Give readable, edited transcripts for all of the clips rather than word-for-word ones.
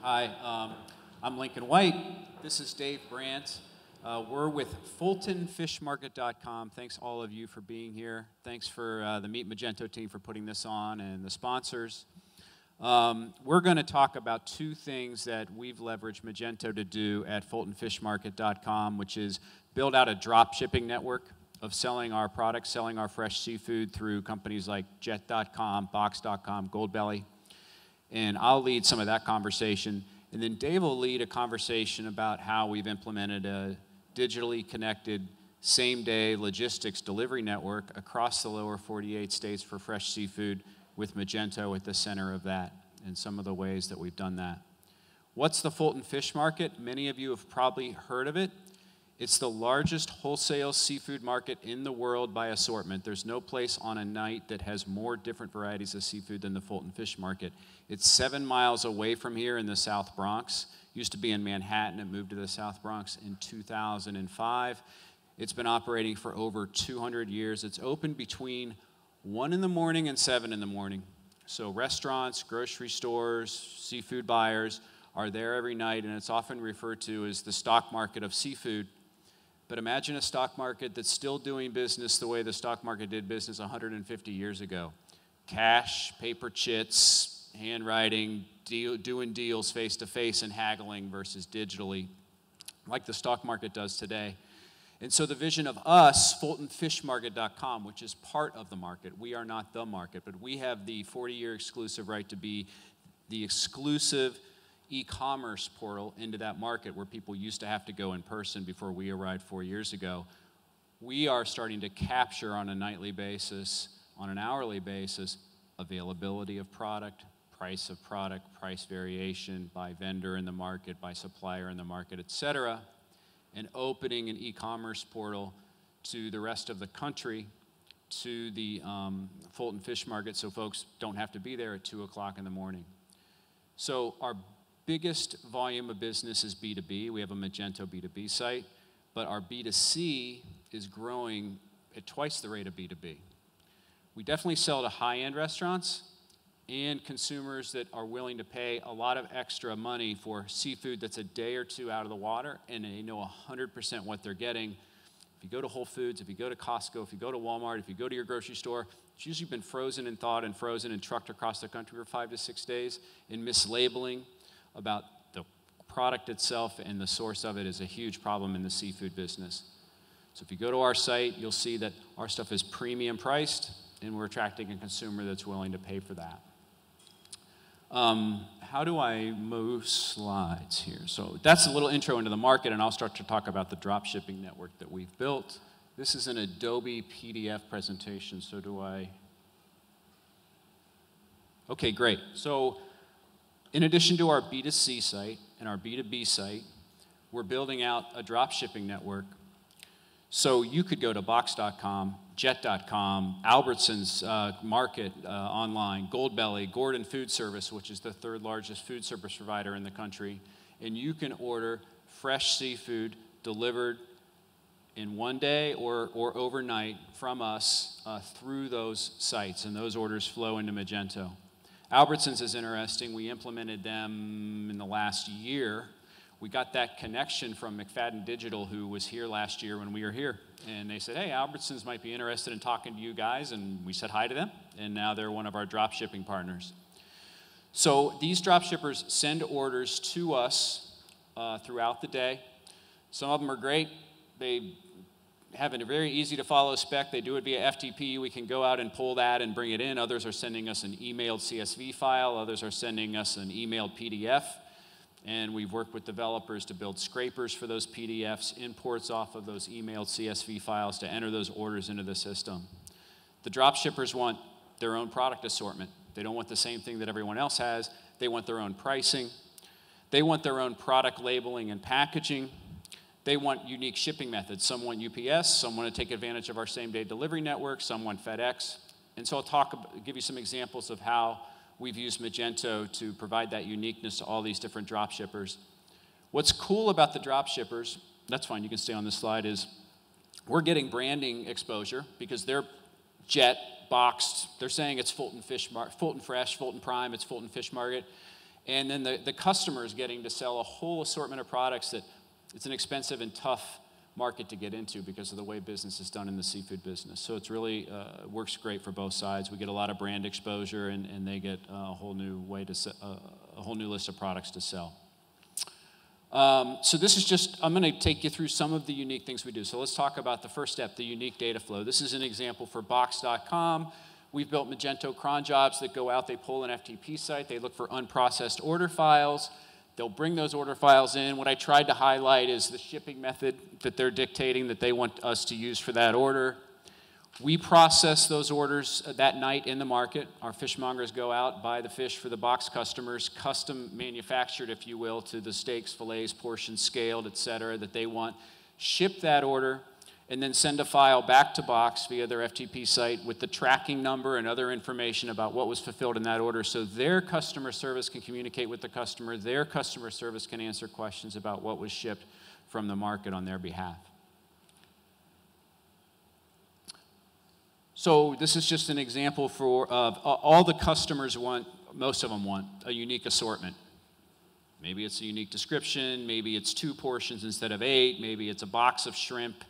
Hi, I'm Lincoln White. This is Dave Brandt. We're with FultonFishMarket.com. Thanks all of you for being here. Thanks for the Meet Magento team for putting this on and the sponsors. We're going to talk about two things that we've leveraged Magento to do at FultonFishMarket.com, which is build out a drop shipping network of selling our products, selling our fresh seafood through companies like Jet.com, Box.com, Goldbelly. And I'll lead some of that conversation. And then Dave will lead a conversation about how we've implemented a digitally connected same-day logistics delivery network across the lower 48 states for fresh seafood with Magento at the center of that and some of the ways that we've done that. What's the Fulton Fish Market? Many of you have probably heard of it. It's the largest wholesale seafood market in the world by assortment. There's no place on a night that has more different varieties of seafood than the Fulton Fish Market. It's 7 miles away from here in the South Bronx. Used to be in Manhattan. It moved to the South Bronx in 2005. It's been operating for over 200 years. It's open between 1 in the morning and 7 in the morning. So restaurants, grocery stores, seafood buyers are there every night, and it's often referred to as the stock market of seafood. But imagine a stock market that's still doing business the way the stock market did business 150 years ago. Cash, paper chits, handwriting, doing deals face-to-face and haggling versus digitally, like the stock market does today. And so the vision of us, FultonFishMarket.com, which is part of the market, we are not the market, but we have the 40-year exclusive right to be the exclusive e-commerce portal into that market where people used to have to go in person before we arrived 4 years ago. We are starting to capture on a nightly basis, on an hourly basis, availability of product, price variation by vendor in the market, by supplier in the market, etc., and opening an e-commerce portal to the rest of the country, to the Fulton Fish Market, so folks don't have to be there at 2 o'clock in the morning. So our biggest volume of business is B2B. We have a Magento B2B site, but our B2C is growing at twice the rate of B2B. We definitely sell to high-end restaurants and consumers that are willing to pay a lot of extra money for seafood that's a day or two out of the water, and they know 100% what they're getting. If you go to Whole Foods, if you go to Costco, if you go to Walmart, if you go to your grocery store, it's usually been frozen and thawed and frozen and trucked across the country for 5 to 6 days, and mislabeling about the product itself and the source of it is a huge problem in the seafood business. So if you go to our site, you'll see that our stuff is premium priced, and we're attracting a consumer that's willing to pay for that. How do I move slides here? So that's a little intro into the market, and I'll start to talk about the drop shipping network that we've built. This is an Adobe PDF presentation, so do I? Okay, great. So in addition to our B2C site and our B2B site, we're building out a drop shipping network. So you could go to Box.com, Jet.com, Albertsons Market online, Goldbelly, Gordon Food Service, which is the 3rd largest food service provider in the country, and you can order fresh seafood delivered in 1 day or overnight from us through those sites, and those orders flow into Magento. Albertsons is interesting. We implemented them in the last year. We got that connection from McFadden Digital, who was here last year when we were here. And they said, hey, Albertsons might be interested in talking to you guys. And we said hi to them. And now they're one of our drop shipping partners. So these drop shippers send orders to us throughout the day. Some of them are great. They have a very easy to follow spec. They do it via FTP. We can go out and pull that and bring it in. Others are sending us an emailed CSV file. Others are sending us an emailed PDF. And we've worked with developers to build scrapers for those PDFs, imports off of those emailed CSV files to enter those orders into the system. The drop shippers want their own product assortment. They don't want the same thing that everyone else has. They want their own pricing. They want their own product labeling and packaging. They want unique shipping methods. Some want UPS, some want to take advantage of our same-day delivery network, some want FedEx. And so I'll give you some examples of how we've used Magento to provide that uniqueness to all these different drop shippers. What's cool about the drop shippers, that's fine, you can stay on this slide, is we're getting branding exposure because they're Jet, Boxed, they're saying it's Fulton Fresh, Fulton Prime, it's Fulton Fish Market. And then the customer is getting to sell a whole assortment of products that it's an expensive and tough market to get into because of the way business is done in the seafood business. So it's really works great for both sides. We get a lot of brand exposure, and they get a whole new way to a whole new list of products to sell. So this is just, I'm going to take you through some of the unique things we do. So let's talk about the first step, the unique data flow. This is an example for Box.com. We've built Magento cron jobs that go out, they pull an FTP site, they look for unprocessed order files. They'll bring those order files in. What I tried to highlight is the shipping method that they're dictating that they want us to use for that order. We process those orders that night in the market. Our fishmongers go out, buy the fish for the box customers, custom manufactured, if you will, to the steaks, fillets, portions, scaled, et cetera, that they want. Ship that order, and then send a file back to Box via their FTP site with the tracking number and other information about what was fulfilled in that order, so their customer service can communicate with the customer, their customer service can answer questions about what was shipped from the market on their behalf. So this is just an example for all the customers want, most of them want, a unique assortment. Maybe it's a unique description, maybe it's 2 portions instead of 8, maybe it's a box of shrimp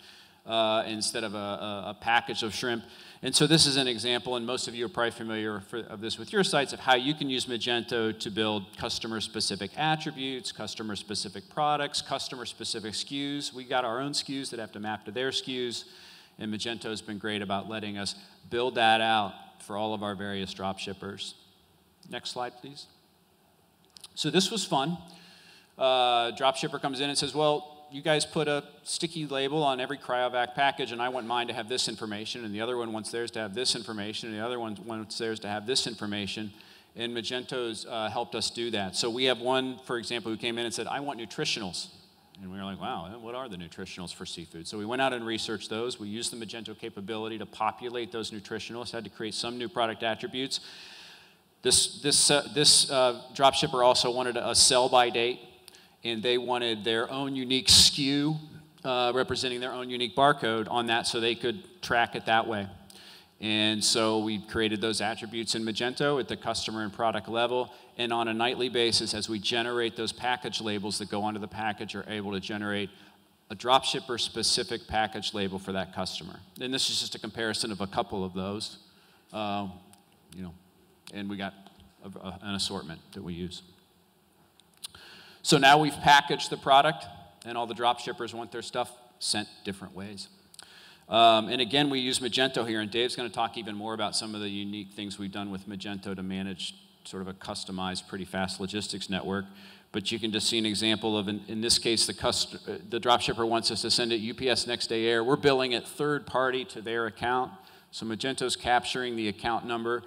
instead of a package of shrimp. And so this is an example, and most of you are probably familiar of this with your sites, of how you can use Magento to build customer-specific attributes, customer-specific products, customer-specific SKUs. We got our own SKUs that have to map to their SKUs, and Magento has been great about letting us build that out for all of our various drop shippers. Next slide, please. So this was fun. Drop shipper comes in and says, well, you guys put a sticky label on every cryovac package, and I want mine to have this information, and the other one wants theirs to have this information, and the other one wants theirs to have this information, and Magento's helped us do that. So we have one, for example, who came in and said, I want nutritionals. And we were like, wow, what are the nutritionals for seafood? So we went out and researched those. We used the Magento capability to populate those nutritionals, had to create some new product attributes. This drop shipper also wanted a sell-by date, and they wanted their own unique SKU representing their own unique barcode on that so they could track it that way. And so we created those attributes in Magento at the customer and product level, and on a nightly basis, as we generate those package labels that go onto the package, are able to generate a dropshipper specific package label for that customer. And this is just a comparison of a couple of those, and we got an assortment that we use. So now we've packaged the product, and all the drop shippers want their stuff sent different ways. And again, we use Magento here, and Dave's going to talk even more about some of the unique things we've done with Magento to manage sort of a customized, pretty fast logistics network. But you can just see an example of, in this case, the drop shipper wants us to send it UPS next day air. We're billing it third party to their account. So Magento's capturing the account number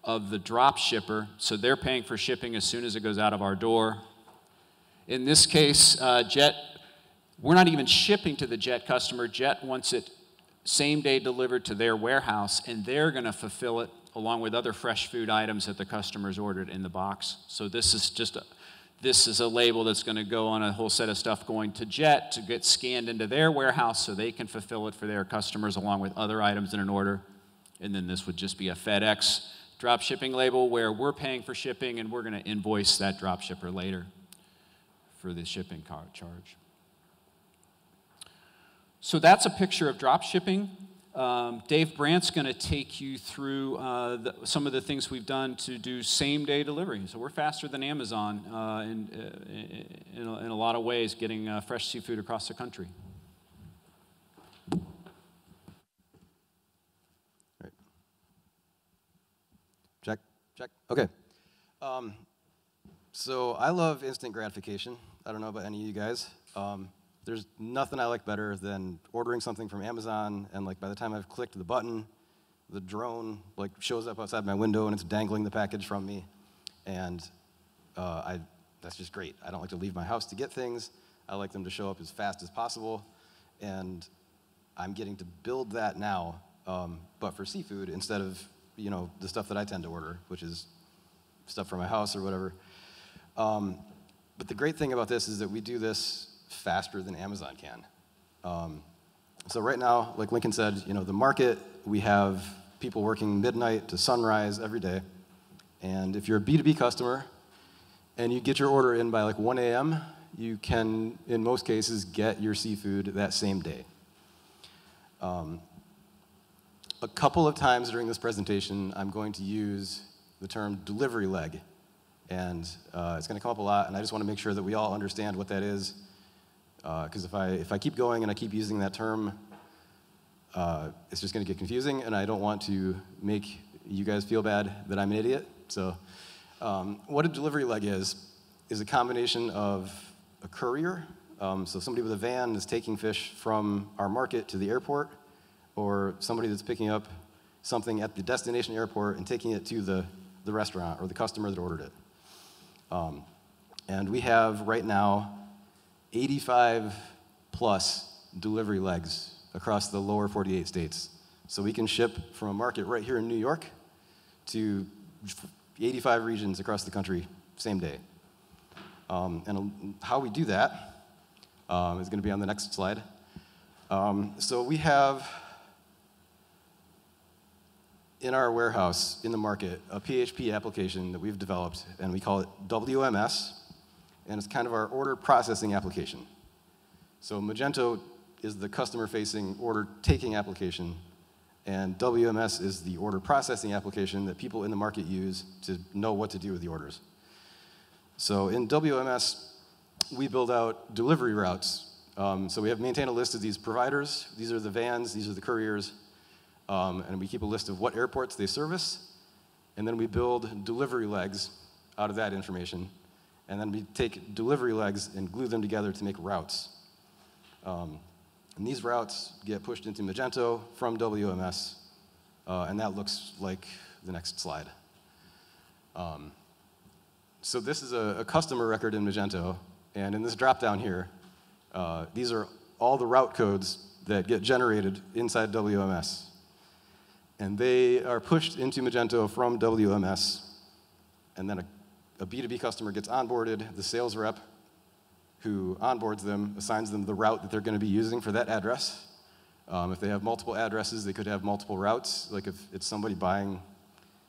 of the drop shipper, so they're paying for shipping as soon as it goes out of our door. In this case, Jet, we're not even shipping to the Jet customer. Jet wants it same day delivered to their warehouse, and they're going to fulfill it along with other fresh food items that the customers ordered in the box. So this is a label that's going to go on a whole set of stuff going to Jet to get scanned into their warehouse so they can fulfill it for their customers along with other items in an order. And then this would just be a FedEx drop shipping label where we're paying for shipping, and we're going to invoice that drop shipper later for the shipping charge. So that's a picture of drop shipping. Dave Brandt's going to take you through some of the things we've done to do same-day delivery. So we're faster than Amazon in a lot of ways, getting fresh seafood across the country. Right. Check. Okay. So I love instant gratification. I don't know about any of you guys. There's nothing I like better than ordering something from Amazon, and like by the time I've clicked the button, the drone like shows up outside my window and it's dangling the package from me, and that's just great. I don't like to leave my house to get things. I like them to show up as fast as possible, and I'm getting to build that now, but for seafood instead of the stuff that I tend to order, which is stuff from my house or whatever. But the great thing about this is that we do this faster than Amazon can. So right now, like Lincoln said, the market, we have people working midnight to sunrise every day. And if you're a B2B customer and you get your order in by like 1 a.m., you can, in most cases, get your seafood that same day. A couple of times during this presentation, I'm going to use the term delivery leg, and it's going to come up a lot, and I just want to make sure that we all understand what that is, because if I keep going and I keep using that term, it's just going to get confusing, and I don't want to make you guys feel bad that I'm an idiot. So what a delivery leg is a combination of a courier, so somebody with a van is taking fish from our market to the airport, or somebody that's picking up something at the destination airport and taking it to the restaurant or the customer that ordered it. And we have right now 85 plus delivery legs across the lower 48 states. So we can ship from a market right here in New York to 85 regions across the country, same day. And how we do that is going to be on the next slide. So we have in our warehouse, in the market, a PHP application that we've developed, and we call it WMS, and it's kind of our order processing application. So Magento is the customer-facing order-taking application, and WMS is the order processing application that people in the market use to know what to do with the orders. So in WMS, we build out delivery routes. So we have maintained a list of these providers. These are the vans, these are the couriers, and we keep a list of what airports they service, and then we build delivery legs out of that information, and then we take delivery legs and glue them together to make routes. And these routes get pushed into Magento from WMS, and that looks like the next slide. So this is a customer record in Magento, and in this drop-down here, these are all the route codes that get generated inside WMS. And they are pushed into Magento from WMS, and then a B2B customer gets onboarded. The sales rep who onboards them assigns them the route that they're going to be using for that address. If they have multiple addresses, they could have multiple routes. Like if it's somebody buying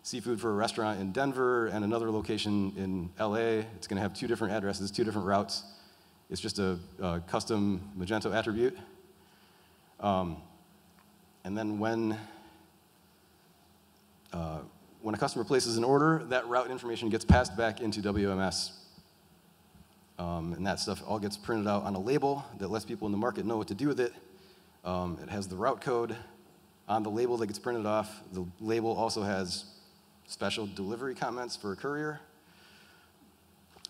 seafood for a restaurant in Denver and another location in LA, it's going to have 2 different addresses, 2 different routes. It's just a custom Magento attribute. And then when a customer places an order, that route information gets passed back into WMS. And that stuff all gets printed out on a label that lets people in the market know what to do with it. It has the route code on the label that gets printed off. The label also has special delivery comments for a courier.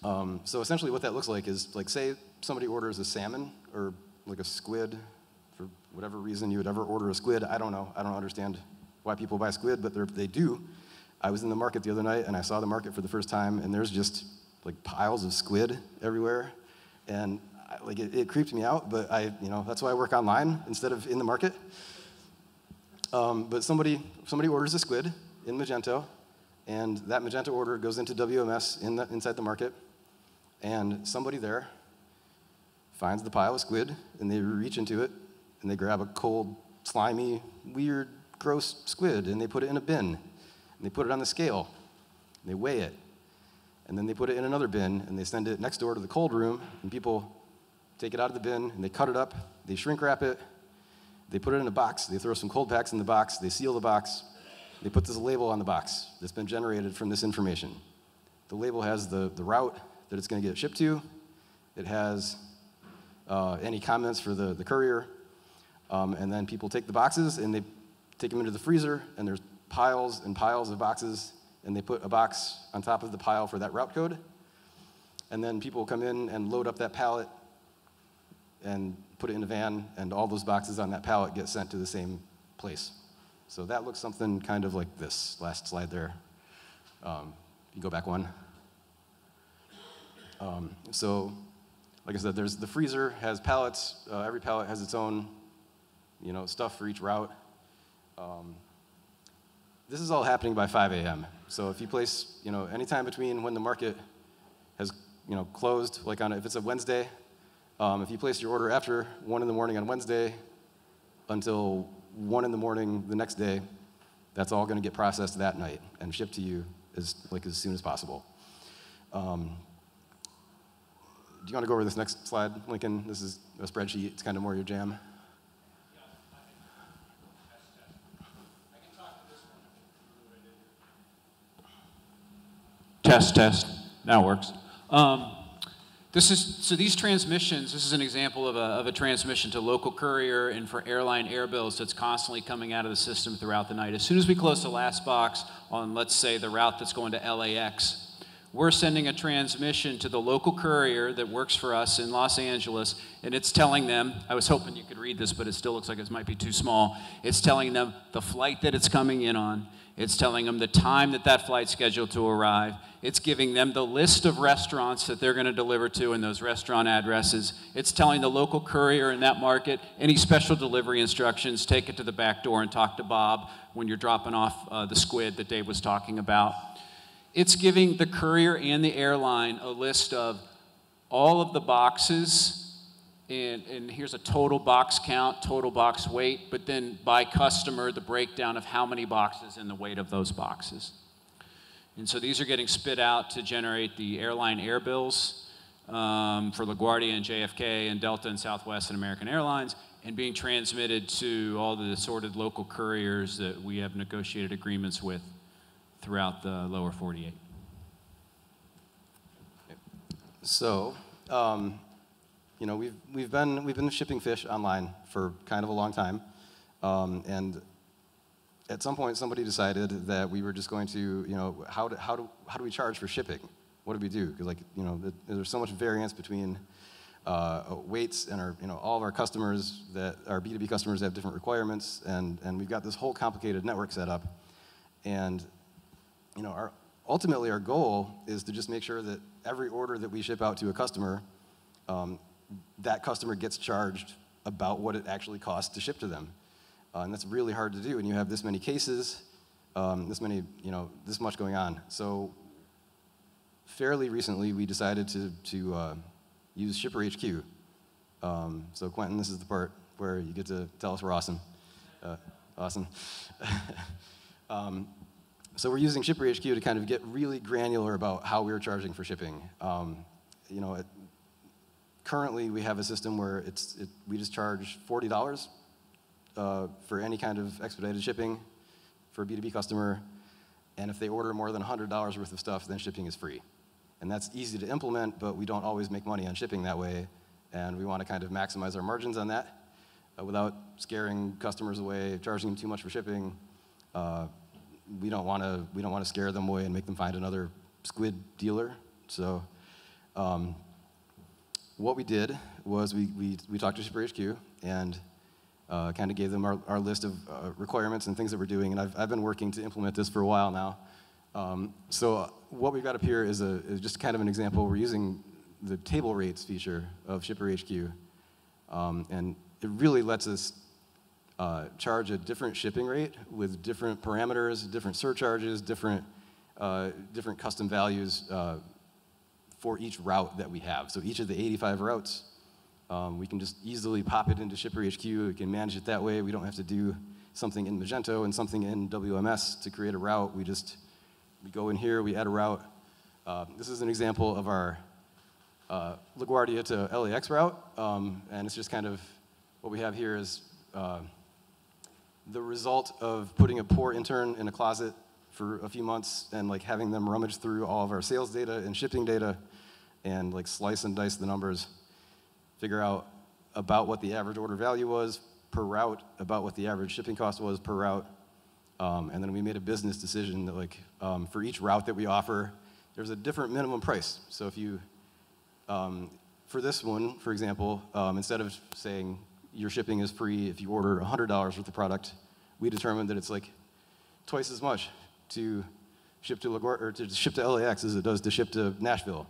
So essentially what that looks like is, like, say somebody orders a salmon or like a squid. For whatever reason you would ever order a squid, I don't know. I don't understand why people buy squid, but they do. I was in the market the other night, and I saw the market for the first time, and there's just like piles of squid everywhere, and it creeped me out. But that's why I work online instead of in the market. But somebody orders a squid in Magento, and that Magento order goes into WMS inside the market, and somebody there finds the pile of squid, and they reach into it, and they grab a cold, slimy, weird, gross squid, and they put it in a bin, and they put it on the scale, and they weigh it, and then they put it in another bin, and they send it next door to the cold room, and people take it out of the bin, and they cut it up, they shrink wrap it, they put it in a box, they throw some cold packs in the box, they seal the box, they put this label on the box that's been generated from this information. The label has the route that it's going to get shipped to. It has any comments for the courier, and then people take the boxes, and they take them into the freezer, and there's piles and piles of boxes, and they put a box on top of the pile for that route code. And then people come in and load up that pallet and put it in a van, and all those boxes on that pallet get sent to the same place. So that looks something kind of like this last slide there. You go back one. So, like I said, there's the freezer has pallets. Every pallet has its own, stuff for each route. This is all happening by 5 a.m. So if you place, anytime between when the market has, closed, like if it's a Wednesday, if you place your order after 1 in the morning on Wednesday until 1 in the morning the next day, that's all going to get processed that night and shipped to you as soon as possible. you want to go over this next slide, Lincoln? This is a spreadsheet. It's kind of more your jam. Test, test. Now it works. So these transmissions, this is an example of a transmission to local courier and for airline air bills that's constantly coming out of the system throughout the night. As soon as we close the last box on, let's say, the route that's going to LAX, we're sending a transmission to the local courier that works for us in Los Angeles, and it's telling them, I was hoping you could read this, but it still looks like it might be too small. It's telling them the flight that it's coming in on. It's telling them the time that flight's scheduled to arrive. It's giving them the list of restaurants that they're going to deliver to and those restaurant addresses. It's telling the local courier in that market any special delivery instructions, take it to the back door and talk to Bob when you're dropping off the squid that Dave was talking about. It's giving the courier and the airline a list of all of the boxes, and here's a total box count, total box weight, but then by customer, the breakdown of how many boxes and the weight of those boxes. And so these are getting spit out to generate the airline air bills for LaGuardia and JFK and Delta and Southwest and American Airlines, and being transmitted to all the assorted local couriers that we have negotiated agreements with throughout the lower 48. So, you know, we've been shipping fish online for kind of a long time, and at some point somebody decided that we were just going to, you know, how do we charge for shipping? What do we do? Because, like, you know, there's so much variance between weights and our, you know, all of our customers, that our B2B customers have different requirements, and we've got this whole complicated network set up, and you know, ultimately our goal is to just make sure that every order that we ship out to a customer, that customer gets charged about what it actually costs to ship to them. And that's really hard to do when you have this many cases, this much going on. So fairly recently we decided to use Shipper HQ. So Quentin, this is the part where you get to tell us we're awesome. Awesome. So we're using Shipper HQ to kind of get really granular about how we're charging for shipping. You know, currently we have a system where we just charge $40 for any kind of expedited shipping for a B2B customer, and if they order more than $100 worth of stuff, then shipping is free. And that's easy to implement, but we don't always make money on shipping that way, and we want to kind of maximize our margins on that without scaring customers away, charging them too much for shipping. We don't want to scare them away and make them find another squid dealer. So what we did was we talked to Shipper HQ and kind of gave them our list of requirements and things that we're doing. And I've been working to implement this for a while now. So what we've got up here is just kind of an example. We're using the table rates feature of Shipper HQ. And it really lets us charge a different shipping rate with different parameters, different surcharges, different custom values for each route that we have. So each of the 85 routes, we can just easily pop it into Shipper HQ. We can manage it that way. We don't have to do something in Magento and something in WMS to create a route. We go in here, we add a route. This is an example of our LaGuardia to LAX route, and it's just kind of what we have here is the result of putting a poor intern in a closet for a few months and like having them rummage through all of our sales data and shipping data and like slice and dice the numbers, figure out about what the average order value was per route, about what the average shipping cost was per route, and then we made a business decision that like for each route that we offer, there's a different minimum price. So if you, for this one, for example, instead of saying your shipping is free if you order $100 worth of product, we determined that it's like twice as much to ship to LaGuardia or to ship to LAX as it does to ship to Nashville.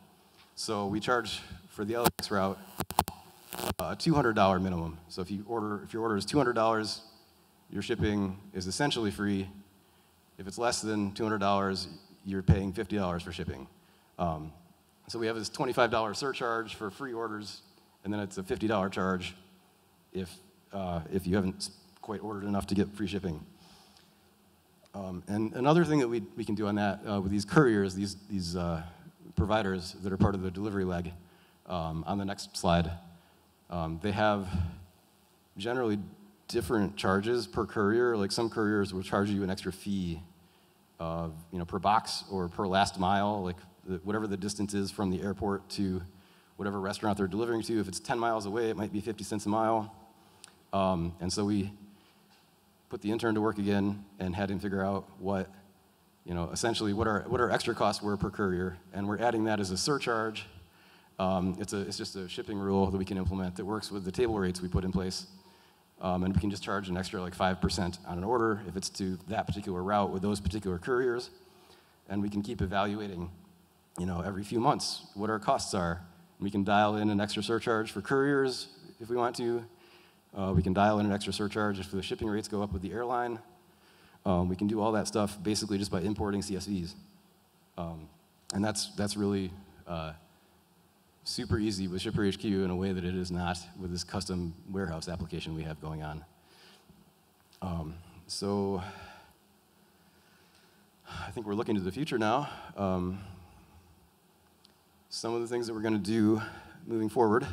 So we charge for the LAX route a $200 minimum. So if your order is $200, your shipping is essentially free. If it's less than $200, you're paying $50 for shipping. So we have this $25 surcharge for free orders, and then it's a $50 charge if you haven't quite ordered enough to get free shipping. And another thing that we can do on that with these couriers, these providers that are part of the delivery leg, On the next slide, they have generally different charges per courier. Like some couriers will charge you an extra fee of, per box or per last mile, like whatever the distance is from the airport to whatever restaurant they're delivering to. If it's 10 miles away, it might be 50 cents a mile. And so we put the intern to work again and had him figure out what, essentially what our extra costs were per courier, and we're adding that as a surcharge. It's just a shipping rule that we can implement that works with the table rates we put in place. And we can just charge an extra like 5% on an order if it's to that particular route with those particular couriers. And we can keep evaluating, every few months what our costs are. We can dial in an extra surcharge for couriers if we want to. We can dial in an extra surcharge if the shipping rates go up with the airline. We can do all that stuff basically just by importing CSVs. And that's really super easy with ShipperHQ in a way that it is not with this custom warehouse application we have going on. So I think we're looking to the future now. Some of the things that we're going to do moving forward,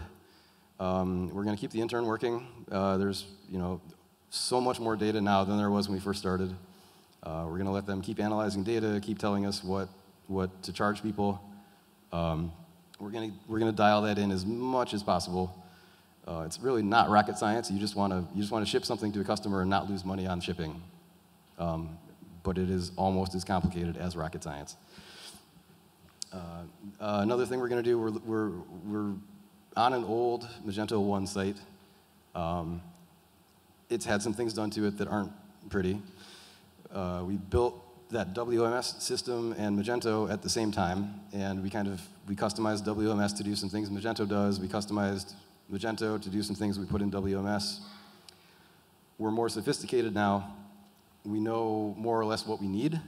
we're going to keep the intern working. There's so much more data now than there was when we first started. We're going to let them keep analyzing data, keep telling us what to charge people. We're going to dial that in as much as possible. It's really not rocket science. You just want to ship something to a customer and not lose money on shipping. But it is almost as complicated as rocket science. Another thing we're going to do, we're on an old Magento 1 site. It's had some things done to it that aren't pretty. We built that WMS system and Magento at the same time, and we customized WMS to do some things Magento does. We customized Magento to do some things we put in WMS. We're more sophisticated now. We know more or less what we need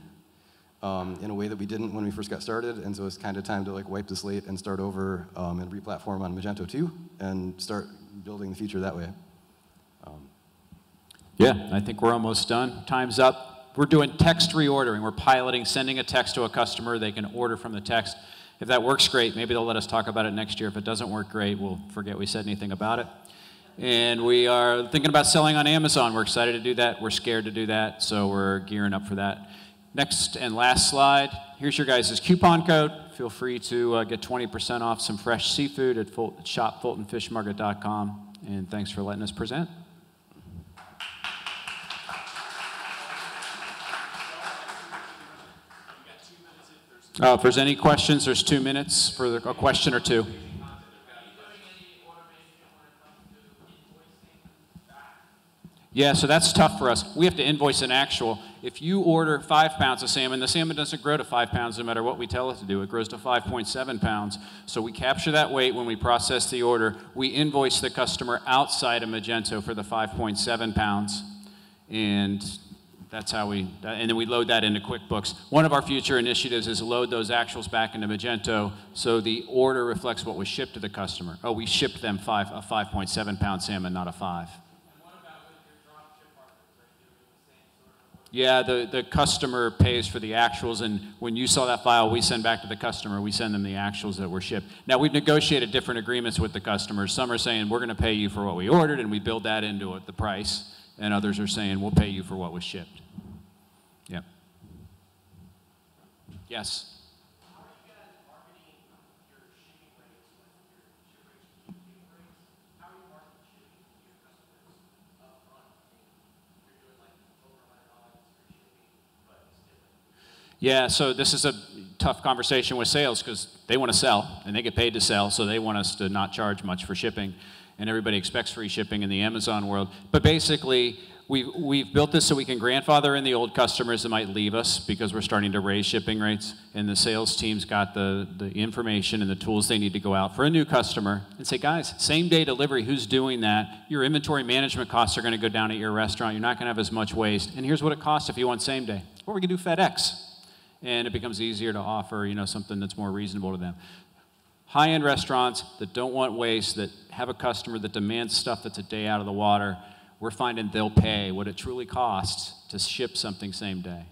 in a way that we didn't when we first got started, and so it's kind of time to wipe the slate and start over and re-platform on Magento 2 and start building the future that way. Yeah, I think we're almost done. Time's up. We're doing text reordering. We're piloting, sending a text to a customer. They can order from the text. If that works, great. Maybe they'll let us talk about it next year. If it doesn't work, great. We'll forget we said anything about it. And we are thinking about selling on Amazon. We're excited to do that. We're scared to do that, so we're gearing up for that. Next and last slide. Here's your guys' coupon code. Feel free to get 20% off some fresh seafood at shop.fultonfishmarket.com. And thanks for letting us present. If there's any questions, there's 2 minutes for a question or two. Yeah, so that's tough for us. We have to invoice an actual. If you order 5 pounds of salmon, the salmon doesn't grow to 5 pounds no matter what we tell it to do. It grows to 5.7 pounds. So we capture that weight when we process the order. We invoice the customer outside of Magento for the 5.7 pounds. And that's how and then we load that into QuickBooks. One of our future initiatives is load those actuals back into Magento so the order reflects what was shipped to the customer. Oh, we shipped them a 5.7 pound salmon, not a 5. And what about with your dropship offers? Are you doing the same sort of? Yeah, the customer pays for the actuals, and when you saw that file, we send back to the customer. We send them the actuals that were shipped. Now, we've negotiated different agreements with the customers. Some are saying, we're going to pay you for what we ordered, and we build that into the price. And others are saying, we'll pay you for what was shipped. Yeah. Yes? How are you guys marketing your shipping rates, like your shipping rates? How are you marketing shipping to your customers up front? You're doing like over $100 for shipping, but it's different. Yeah, so this is a tough conversation with sales because they want to sell, and they get paid to sell, so they want us to not charge much for shipping. And everybody expects free shipping in the Amazon world. But basically, we've built this so we can grandfather in the old customers that might leave us because we're starting to raise shipping rates. And the sales team's got the information and the tools they need to go out for a new customer and say, guys, same-day delivery, who's doing that? Your inventory management costs are going to go down at your restaurant. You're not going to have as much waste. And here's what it costs if you want same-day. Or we can do FedEx. And it becomes easier to offer, something that's more reasonable to them. High-end restaurants that don't want waste, that have a customer that demands stuff that's a day out of the water, we're finding they'll pay what it truly costs to ship something same day.